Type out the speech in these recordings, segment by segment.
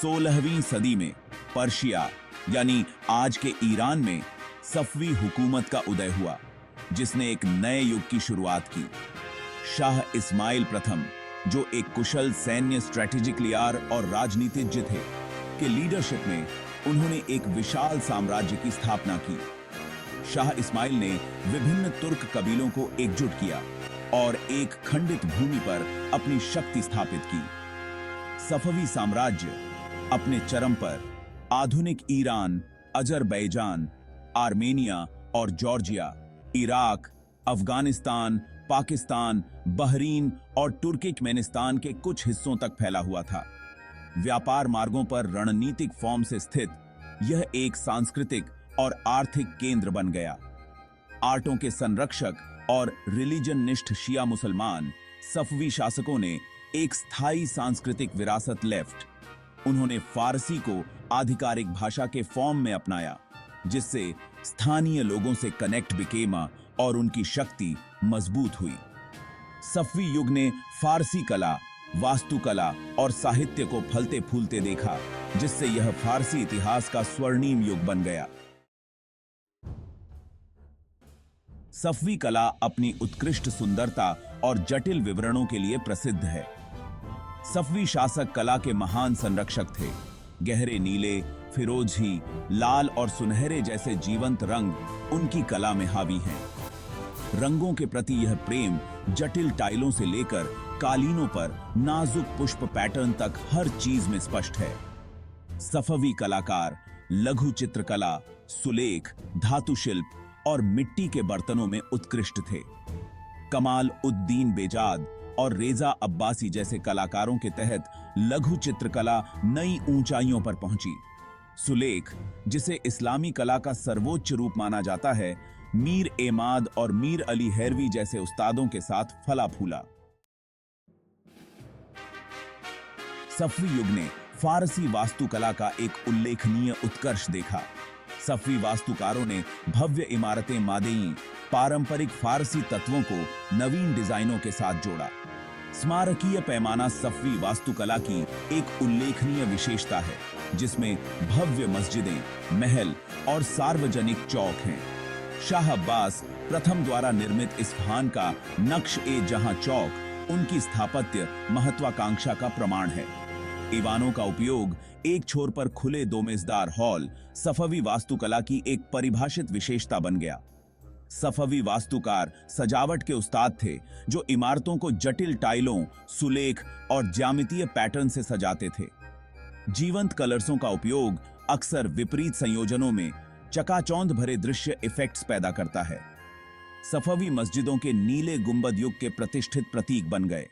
16वीं सदी में पर्शिया यानी आज के ईरान में सफवी हुकूमत का उदय हुआ, जिसने एक नए युग की शुरुआत की। शाह इस्माइल प्रथम, जो एक कुशल सैन्य स्ट्रेटेजिक लियार और राजनीतिज्ञ थे, के लीडरशिप में उन्होंने एक विशाल साम्राज्य की स्थापना की। शाह इस्माइल ने विभिन्न तुर्क कबीलों को एकजुट किया और एक खंडित भूमि पर अपनी शक्ति स्थापित की। सफवी साम्राज्य अपने चरम पर आधुनिक ईरान, अजरबैजान, आर्मेनिया और Georgia, Iraq, Afghanistan, Pakistan, Bahrain और तुर्कमेनिस्तान के कुछ हिस्सों तक फैला हुआ था। व्यापार मार्गों पर रणनीतिक फॉर्म से स्थित यह एक सांस्कृतिक और आर्थिक केंद्र बन गया। आर्टों के संरक्षक और रिलीजन निष्ठ शिया मुसलमान सफवी शासकों ने एक स्थायी सांस्कृतिक विरासत लेफ्ट। उन्होंने फारसी को आधिकारिक भाषा के फॉर्म में अपनाया, जिससे स्थानीय लोगों से कनेक्ट बिकेमा और उनकी शक्ति मजबूत हुई। सफवी युग ने फारसी कला, वास्तुकला और साहित्य को फलते फूलते देखा, जिससे यह फारसी इतिहास का स्वर्णिम युग बन गया। सफवी कला अपनी उत्कृष्ट सुंदरता और जटिल विवरणों के लिए प्रसिद्ध है। सफवी शासक कला के महान संरक्षक थे। गहरे नीले, फिरोजी, लाल और सुनहरे जैसे जीवंत रंग उनकी कला में हावी हैं। रंगों के प्रति यह प्रेम जटिल टाइलों से लेकर कालीनों पर नाजुक पुष्प पैटर्न तक हर चीज में स्पष्ट है। सफवी कलाकार लघु चित्रकला, सुलेख, धातु शिल्प और मिट्टी के बर्तनों में उत्कृष्ट थे। कमाल उद्दीन बेजाद और रेजा अब्बासी जैसे कलाकारों के तहत लघु चित्रकला नई ऊंचाइयों पर पहुंची। सुलेख, जिसे इस्लामी कला का सर्वोच्च रूप माना जाता है, मीर एमाद और मीर अली हैरवी जैसे उस्तादों के साथ फला फूला। सफवी युग ने फारसी वास्तुकला का एक उल्लेखनीय उत्कर्ष देखा। सफवी वास्तुकारों ने भव्य इमारतें मादेई पारंपरिक फारसी तत्वों को नवीन डिजाइनों के साथ जोड़ा। स्मारकीय पैमाना सफवी वास्तुकला की एक उल्लेखनीय विशेषता है, जिसमें भव्य मस्जिदें, महल और सार्वजनिक चौक हैं। शाह अब्बास प्रथम द्वारा निर्मित इस्फहान का नक्श-ए-जहां चौक उनकी स्थापत्य महत्वाकांक्षा का प्रमाण है। ईवानों का उपयोग, एक छोर पर खुले दोमेजदार हॉल, सफवी वास्तुकला की एक परिभाषित विशेषता बन गया। सफवी वास्तुकार सजावट के उस्ताद थे, जो इमारतों को जटिल टाइलों, सुलेख और ज्यामितीय पैटर्न से सजाते थे। जीवंत कलर्सों का उपयोग अक्सर विपरीत संयोजनों में चकाचौंध भरे दृश्य इफेक्ट्स पैदा करता है। सफवी मस्जिदों के नीले गुंबद युग के प्रतिष्ठित प्रतीक बन गए।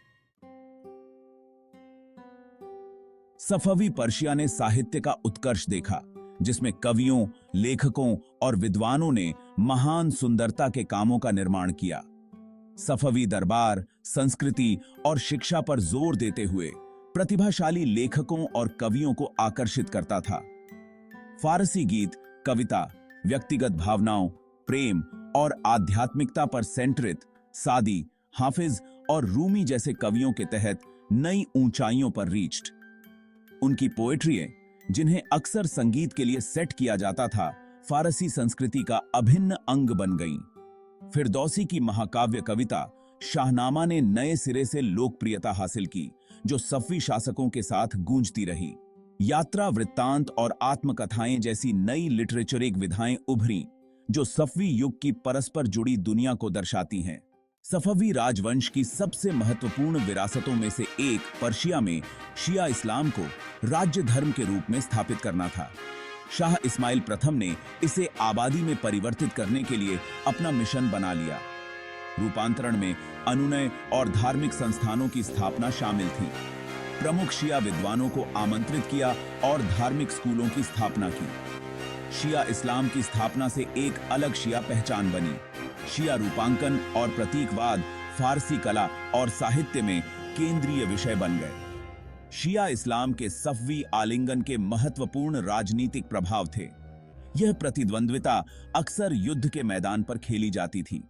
सफवी पर्शिया ने साहित्य का उत्कर्ष देखा, जिसमें कवियों, लेखकों और विद्वानों ने महान सुंदरता के कामों का निर्माण किया। सफवी दरबार संस्कृति और शिक्षा पर जोर देते हुए प्रतिभाशाली लेखकों और कवियों को आकर्षित करता था। फारसी गीत, कविता, व्यक्तिगत भावनाओं, प्रेम और आध्यात्मिकता पर सेंट्रित सादी, हाफिज और रूमी जैसे कवियों के तहत नई ऊंचाइयों पर रीच्ड। उनकी पोएट्री, जिन्हें अक्सर संगीत के लिए सेट किया जाता था, फारसी संस्कृति का अभिन्न अंग बन गईं। फिरदौसी की महाकाव्य कविता शाहनामा ने नए सिरे से लोकप्रियता हासिल की, जो सफवी शासकों के साथ गूंजती रही। यात्रा वृत्तांत और आत्मकथाएं जैसी नई लिटरेचरिक विधाएं उभरी, जो सफवी युग की परस्पर जुड़ी दुनिया को दर्शाती हैं। सफवी राजवंश की सबसे महत्वपूर्ण विरासतों में से एक पर्शिया में शिया इस्लाम को राज्य धर्म के रूप में स्थापित करना था। शाह इस्माइल प्रथम ने इसे आबादी में परिवर्तित करने के लिए अपना मिशन बना लिया। रूपांतरण में अनुनय और धार्मिक संस्थानों की स्थापना शामिल थी। प्रमुख शिया विद्वानों को आमंत्रित किया और धार्मिक स्कूलों की स्थापना की। शिया इस्लाम की स्थापना से एक अलग शिया पहचान बनी। शिया रूपांकन और प्रतीकवाद फारसी कला और साहित्य में केंद्रीय विषय बन गए। शिया इस्लाम के सफवी आलिंगन के महत्वपूर्ण राजनीतिक प्रभाव थे। यह प्रतिद्वंद्विता अक्सर युद्ध के मैदान पर खेली जाती थी।